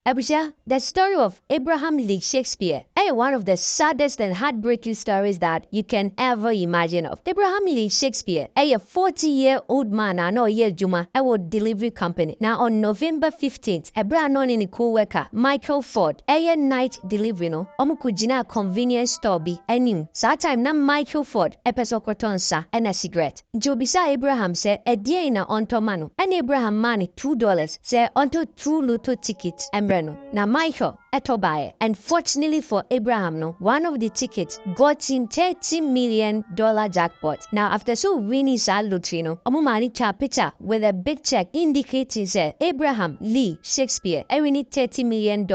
Abusha, the story of Abraham Lee Shakespeare is one of the saddest and heartbreaking stories that you can ever imagine of. Abraham Lee Shakespeare is a 40-year-old man and a year Juma a delivery company. Now on November 15th, a brand new co-worker, Michael Ford, a night delivery no, omukujina convenience store bi enim. Sa time na Michael Ford a pesokotonsa and a cigarette. Jobisa Abraham say a day na ontomano. And Abraham money $2 say onto 2 lotto tickets and now Michael etobaye, and fortunately for Abraham no, one of the tickets got him $30 million jackpot. Now after so winning sa lottery no, omumani cha picture with a big check indicating say Abraham Lee Shakespeare winning $30 million.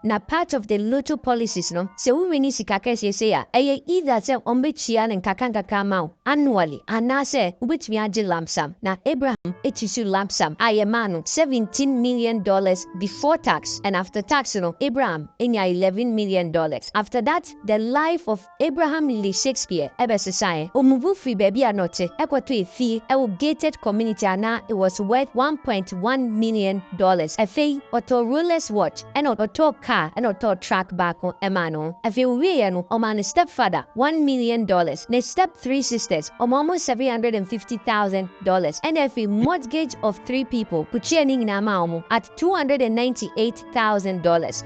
Now part of the lotto policies no, se we winning sikakes say ya, either say ombechian and kakanga mau annually, and na say which we aje lump sum. Now Abraham echisu lump sum ayemano $17 million before tax. And after tax, Abraham in $11 million. After that, the life of Abraham Lee Shakespeare ebesesai. Omuvu free baby anote ekwato efi ewo gated community ana it was worth $1.1 million. Efe auto rollers watch and auto car and auto track back on emano. Efe we no omani stepfather $1 million. Ne step 3 sisters almost $750,000. And efe mortgage of 3 people puchieni na maomo at $298,000.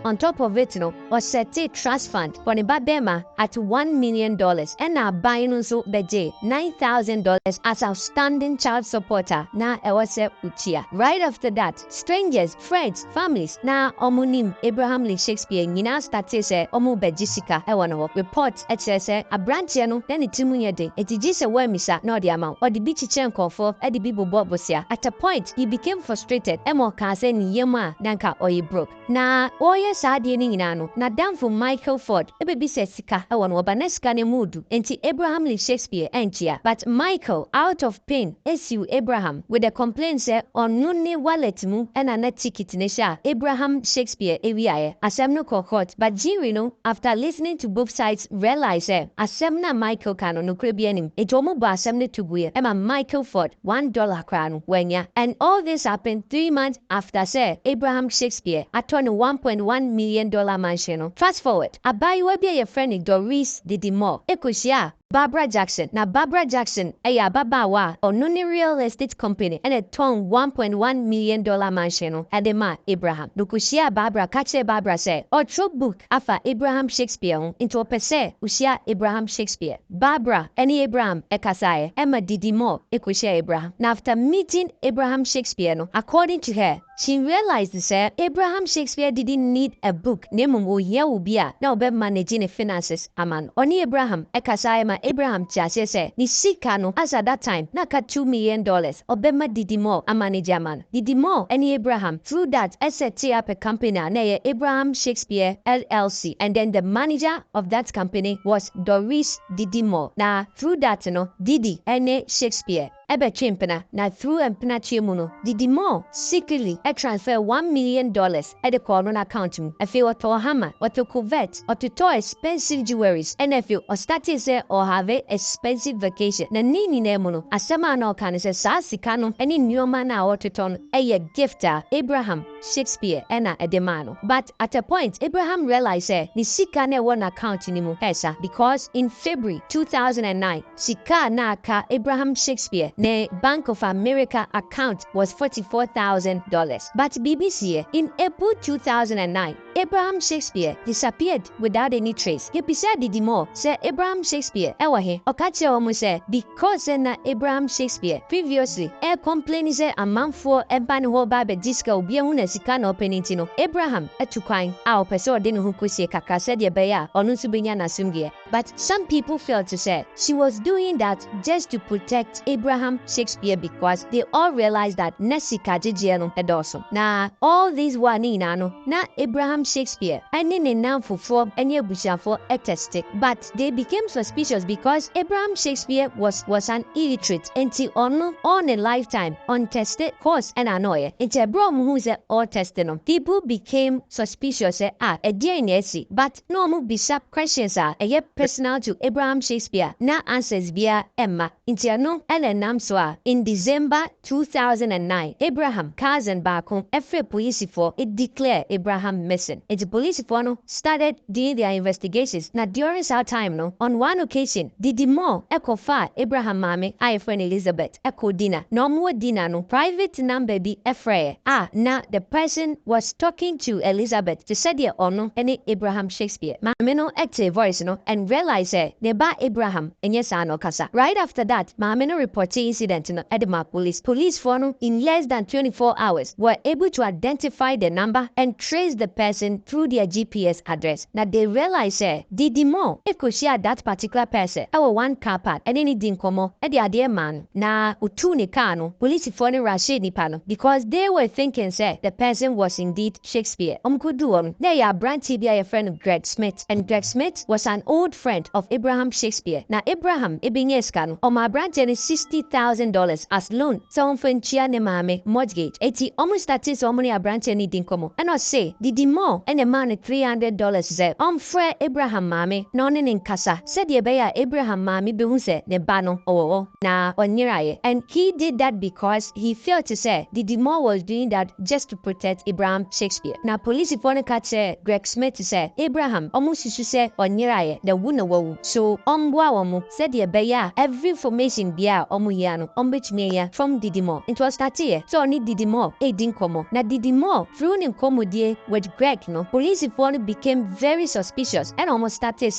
On top of it, or set a trust fund for Bema at $1 million and now buying also beje $9,000 as outstanding child supporter. Now I was Uchia. Right after that, strangers, friends, families. Now omunim Abraham Lee Shakespeare nina started say omu bejisika ewano report say a branch no then it timunye de etijise wemisa no the amount or the beach chenkofo e the bibo bobosia. At a point he became frustrated emo ka say ni yema nanka or broke. Na oye saadi ni nyinano na damfo Michael Ford ebebi se sika ewo no obaneska ne mudu enti Abraham Lee Shakespeare enchia. But Michael out of pain esiu Abraham with the complaint say onune wallet mu ena na ticket ne sha Abraham Shakespeare ewiaye asem no court. But Jerry no after listening to both sides realize asem na Michael kano no krebianim etomo ba asem ne tuguye ema Michael Ford $1 kranu wenya. And all this happened 3 months after say Abraham Shakespeare attorney $1.1 million mansion. Fast forward, abayiwa bi a friend Doris Didimore ekoshia Barbara Jackson. Now Barbara Jackson babawa onuni real estate company and a ton $1.1 million mansion and the ma Abraham. Dukushia Barbara kache Barbara say or true book afa Abraham Shakespeare into a pese ushia Abraham Shakespeare. Barbara any Abraham ekasaye Emma Didimore ekushia Abraham. Now after meeting Abraham Shakespeare no, according to her, she realized that Abraham Shakespeare didn't need a book. Nemu ubia na obe managing the finances aman. Oni Abraham ekasaye ma Abraham chase say ni sika no as at that time naka $2 million obema Didimore a manager man. Didimore any Abraham through that set up a company na Abraham Shakespeare LLC, and then the manager of that company was Doris Didimore. Na through that Didi any Shakespeare ebe chimpena na through empena chiemuno Didimore secretly transfer $1 million at the corner account mu. If you to hammer or to covet or to toy expensive jewelries and if you or started say or have a expensive vacation na nini nemuno asema na okane say sa sika no any nyoma na ototon a gifter Abraham Shakespeare ena edemano. But at a point Abraham realized ni sika na one account ni mu pesa because in February 2009 sika na ka Abraham Shakespeare ne Bank of America account was $44,000. But BBC in April 2009, Abraham Shakespeare disappeared without any trace. Yepisa Didimore say Abraham Shakespeare ewahe okache omu say because na Abraham Shakespeare previously complain say amanfo eba ne ho ba be diska obi ehu na sika na opening no Abraham etukwan a opese ode ne ho kosie kakra said ye be ya onu nso benya na sumgie. But some people felt to say she was doing that just to protect Abraham Shakespeare because they all realized that nesika jejie no edoso. Na all these wani na no na Abraham Shakespeare and ne namfofo enye bushafo etestic, but they became suspicious because Abraham Shakespeare was an illiterate enti ono on a lifetime untested course and annoy enti ebrom who say all testing them. People became suspicious esi, but no mu bisa questions eye personal to Abraham Shakespeare na answers bia emma enti ano enam so in December 2009 Abraham cousin baako every police for it declare Abraham missing. The police for no started doing their investigations. Now during that time no on one occasion Didi Moore ekofa Abraham mame I friend Elizabeth eko dinner no more dinner no private number be efre na the person was talking to Elizabeth to say the ono any Abraham Shakespeare mame no active voice no and realize ne ba Abraham enye sa no kasa. Right after that mame no report incident no edema police for no in less than 24 hours were able to identify the number and trace the person through their GPS address. Now they realize Didi Moore share that particular person our one car park and any dinkomo and the idea man na utu ni kano police for ni Rashid ni pano because they were thinking the person was indeed Shakespeare. Kudu they are brand TBI a friend of Greg Smith, and Greg Smith was an old friend of Abraham Shakespeare. Now Abraham ibinyeskano my brand $60,000 as loan so chia ne mame mortgage eti almost started so many branch ni dinkomo and I say Didi Moore and a man $300 frere Abraham mame no ne nkasa said ye beya Abraham mame be hu se ne ba no na onyiraye, and he did that because he felt to say Didi Moore was doing that just to protect Abraham Shakespeare. Now police for ne catch Greg Smith say Abraham susu say onyiraye the wuna wo so boa omo said ye beya every information bia ya no betumi ya from Didi Moore. It was that year so ni Didi Moore dinkomo na Didi Moore through ne komodie with Greg no police for became very suspicious and almost started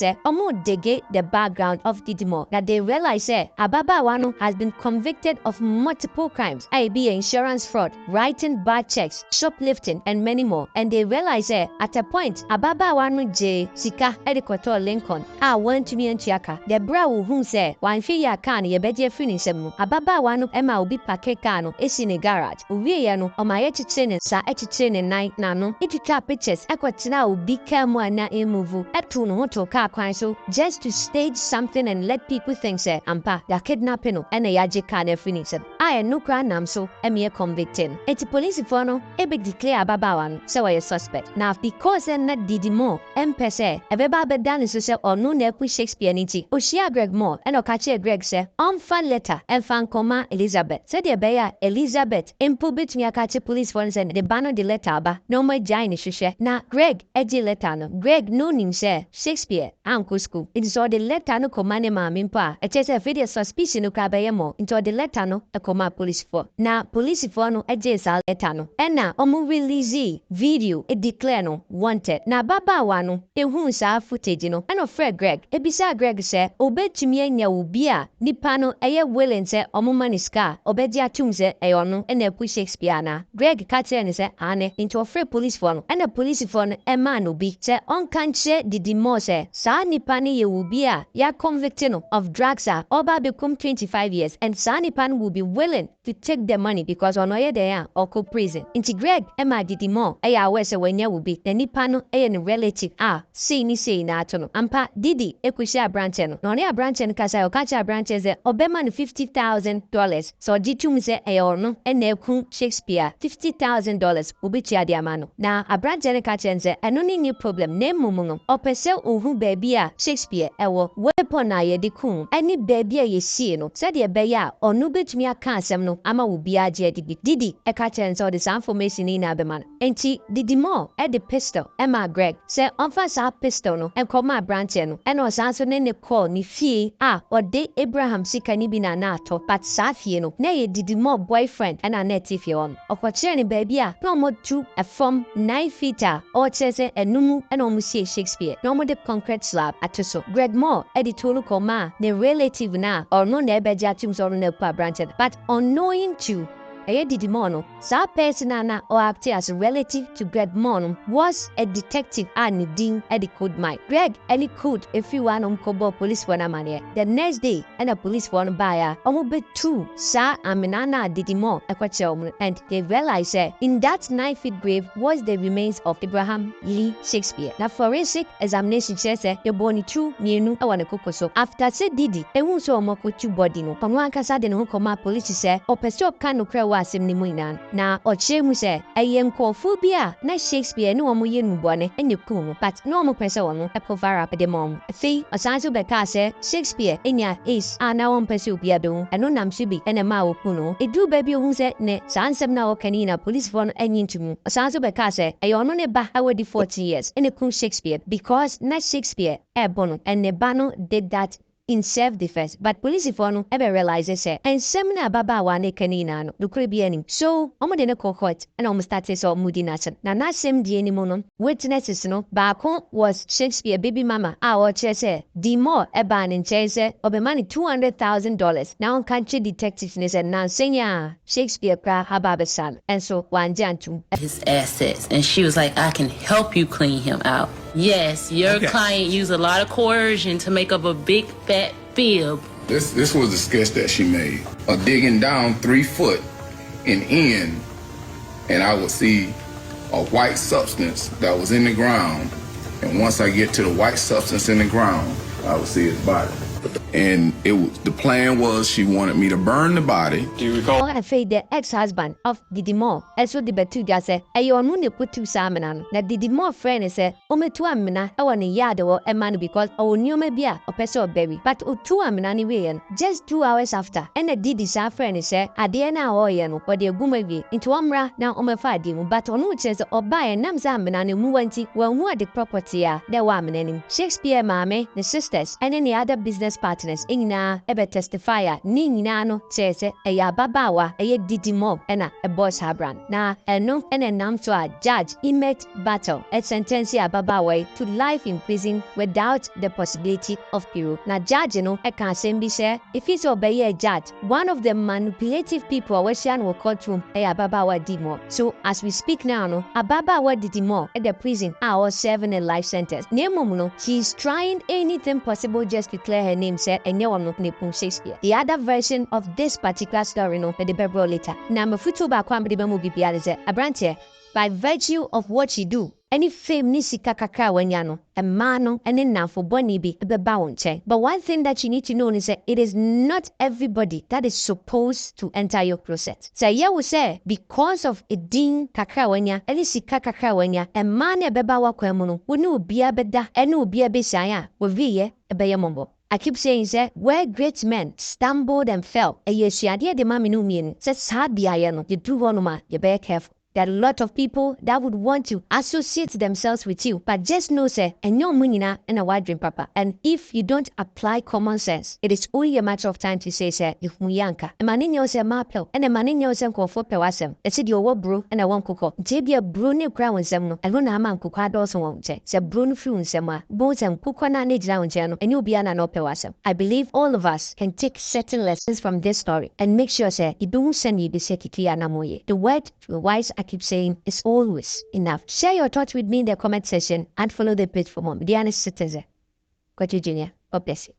dig the background of Didi Moore. That they realized Ababa Wano has been convicted of multiple crimes, i.e. insurance fraud, writing bad checks, shoplifting, and many more. And they realized at a point Ababa Wano J Sika Edikoto Lincoln went to me and Chiaka. The bra who say one fee can ye beje finish Ababa Wano Emma ubi pakekano is in a garage. Uviano or my etching sa etching night nano. It trap pictures ekwatina ubi kamo na emuvu etunu hoto car so just to stage something and let people think ampa ya kidnapping and a yaje can finish I no cry nam so emia convicting. It's police for no ebe declare Ababawan so I a suspect. Now because na Didi Moore empese ebeba bedan so say onu na ku Shakespeare niti oshia Greg Moore and okache Greg say fan letter and fan koma Elizabeth said the beya Elizabeth impo betumi akache police for say the banner the letter ba no more jaini hwehwe na Greg eji letter no Greg no nim say Shakespeare anko school it is all the letter no koma ne ma mimpa it is a video suspicion no ka beye mo into the letter no e koma police for na police for no eje sa letter no and na omu release video e declare no wanted na baba wa no ehun sa footage no and of Greg ebisa Greg say obetumi anya obi a nipa no eye willing say omu maniska obedi atum say eyono and e Shakespeare na Greg catcher ni say ane into of police for no and the police for no e man obi say on kanche Didi Moore say sa nipa ni ye obi a ya convicted no of drugs oba become 25 years and sa nipa will be willing to take the money because ono ye there or co prison into Greg Emma Didi Moore eya we say wenya will be the nipa no e ne relative say na ato no ampa Didi ekushia branch no no ne branch no kasa o kacha branch say obema no $50,000 so ditum say e ono e na eku Shakespeare $50,000 obichi ade amano na a branch no kacha say eno ni problem na mumu no opese ohu baby a Shakespeare ewo weapon na ye de kun ani baby a ye sie no said ye be ya onu betumi aka asem no ama wo bia age Didi e kacha say the information ni na be man enti Didi Moore e the pistol Emma Greg say onfa sa pistol no e koma branch no e no sanso ne call ni fie or de Abraham sika ni bi na ato but sa fie no na ye Didi Moore boyfriend and na fie on okwache ni baby a no mo tu a from 9 feet or chese enumu and omusie Shakespeare no mo de concrete slab atoso Greg Moore e di tolu koma ne relative na or no na ebeja tum so no na pa branch but unknowing to Didi Mono, sa person na or act as a relative to Greg Mono was a detective and Dean Eddie Code Mike. Greg any code if you want kobo police for na mania. The next day, and a police for buyer, be two, sa Aminana Didi Mo, and they realized in that 9-feet grave was the remains of Abraham Lee Shakespeare. Now forensic examination says the bony two nienu awane kokoso. After said Didi, won't so moko two body no. Pamwan kasa de no koma police say or peso kanu kra wasem ni muinan. Na or chemu say ayem phobia na Shakespeare no omo ye nubone enye kumu but no omo pese wono e povara pe de mom. Fi osanso beka say Shakespeare enya is ana won pese obia do eno nam shibi ene ma okuno. Edu baby ohun say ne sansem na okanina police phone enyi ntumu. Osanso beka say ayono ne ba awedi 40 years ene kun Shakespeare because na Shakespeare bono and Nebano did that in self-defense. But police no ever realizes and semina baba wane kanina no lukrebianim. So omo de ne cohort and omo started so moody nation. Na sem di any mono witnesses no baako was Shakespeare baby mama. Our chese di more eban in chese obemani $200,000. Now country detectives ne said now senya Shakespeare kra hababesan and so one jantum his assets and she was like, I can help you clean him out. Yes, your client used a lot of coercion to make up a big fat fib. This was the sketch that she made. Digging down 3 foot and in, and I would see a white substance that was in the ground. And once I get to the white substance in the ground, I would see his body. And the plan was she wanted me to burn the body. Do you recall? I fade the ex-husband of Didi Mo. Also the betuga say, ayo no ne put two salmon. Na Didi Mo friend say, ometu amina, I want a yard or a man because I will me bia or peso berry. But two amina ni way just 2 hours after. And a Didi sa friend say, adiana oyen or the gumevi into umra now omefadi but on which says or buy a namzamina ni muanti well more the property the woman Shakespeare mame, the sisters and any other business partners inna ebe testifier ni nyina no chese eya babawa eye Didi Mo ena a boss habran na eno ene nam to a judge image battle a sentence ya babawa to life in prison without the possibility of parole. Na judge no e kan sem bi say if he's obey a judge one of the manipulative people we shan will courtroom eya babawa Didi Mo. So as we speak now no ababawa Didi Mo at the prison are serving a life sentence. Nemom no she's trying anything possible just to clear her name said and no one no Shakespeare. The other version of this particular story no the bebro later. Na mafutu ba kwam de bemu bibia de abrante by virtue of what she do any fame ni sika kakra wanya no a man no ene namfo boni bi beba won che. But one thing that you need to know is that it is not everybody that is supposed to enter your closet. So yeah we say because of a ding kakra wanya any sika kakra wanya a man e beba wa kwam no wo ne obi abeda ene obi abeshan a wo wiye ebeye mombo. I keep saying that where great men stumbled and fell, a yeshiadia de maminu mean, says Habiano, you do one you bear careful. There are a lot of people that would want to associate themselves with you, but just know, say, and your munina and a wide dream, papa. And if you don't apply common sense, it is only a matter of time to say, say, if muyanka, a maninho se mapel, and a maninho se for pewasem, a said your bro and a one cook, Jabia bruni crown semno, and one aman cookad also won't say, say brun fun sema, bones and cookana need down channel, and you'll be an pewasem. I believe all of us can take certain lessons from this story and make sure, say, you don't send you the sekiki anamoye. The word to wise I keep saying is always enough. Share your thoughts with me in the comment section and follow the page for more. Diana Citizen. Got you, Junior. God bless you.